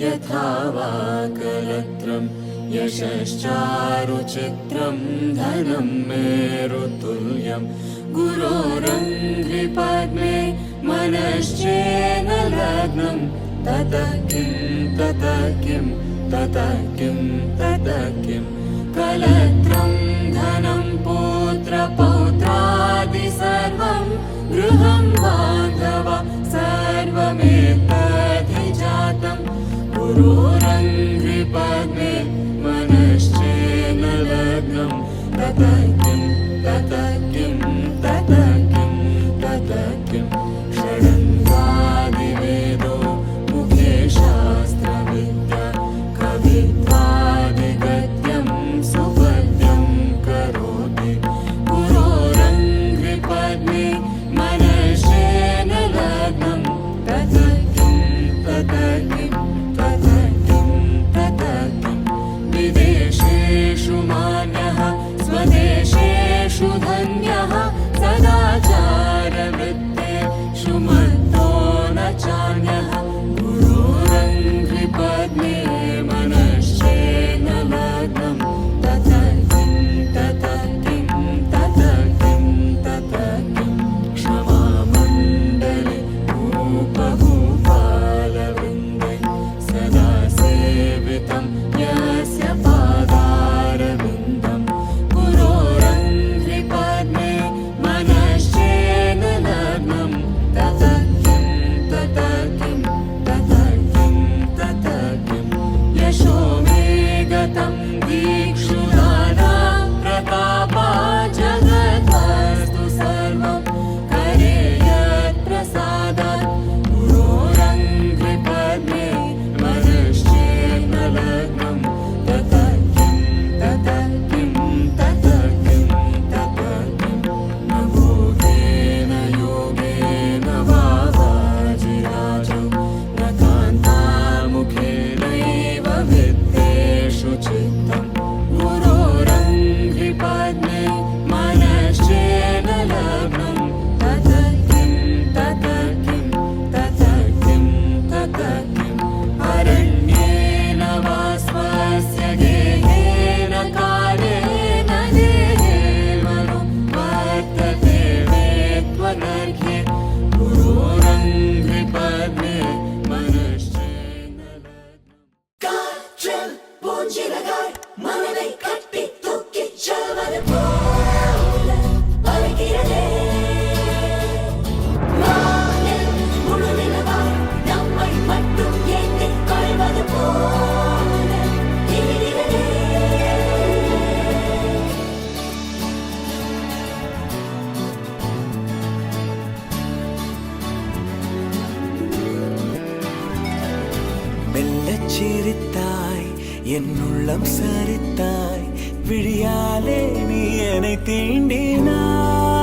यथा वा कलत्रं यशश्चारुचित्रं धनं मेरुतुल्यं गुरोरङ्घ्रिपद्मे मनश्चेन लग्नं ततः किं ततः किं ततः किं ततः किं कलत्रं धनं पुत्रपौत्रादि सर्वं गृहं बान्धवा सर्वमेतद्विजातं गुरोरङ्घ्रिपद्मे मनश्चेन लग्नं ततः किं ततः किं ततः किं ततः किं षडङ्गादिवेदो मुखे शास्त्रविद्या कवित्वादिगद्यं सुपद्यं करोति गुरोरङ्घ्रिपद्मे मनश्चेन लग्नं ततः किं ततः किं ततः किं ततः किं विदेशेषु मान्यः स्वदेशेषु धन्यः सदाचारवृत्तेषु मत्तो न चान्यः गुरोरङ्घ्रिपद्मे मनश्चेन लग्नं ततः किं ततः किं ततः किं ततः किं क्षमामण्डले भूपभूपालवृन्दे सदा सेवितं यस्य पादारविन्दं गुरोरङ्घ्रिपद्मे मनश्चेन लग्नं ततः किं ततः किं ततः किं ततः किं यशो मे गतं दीक्षुदाना प्रतापा जगद्वस्तु सर्वं करे यत्प्रसादात् गुरोरङ्घ्रिपद्मे मनश्चेन लग्नं ततः किं ततः किं ततः किं ततः किं न भोगेन योगेन वा वाजिराजो न कान्तामुखेनैव वित्तेषु चित्तं गुरोरङ्घ्रिपद्मे मनश्चेन लग्नं ततः किं ततः किं ततः किं ततः किम् अरण्येन वा स्वस्य गेहेन कालेन देहेमनु वर्तते वेत्त्वनर्घ्ये गुरोरङ्घ्रिपद्मे मनश्चेन காற்றில் பூஞ்சிறகாய் மனதை கட்டி தூக்கிச் செல்வது போல அலைகிறதே. வானில் முழு நிலவாய் நம்மை மட்டும் ஏந்திக் கொள்வது போல தெரிகிறதே. மெல்லச் சிரித்தாய் என் உள்ளம் சரித்தாய் விழியாலே நீ என்னை தீண்டினாய்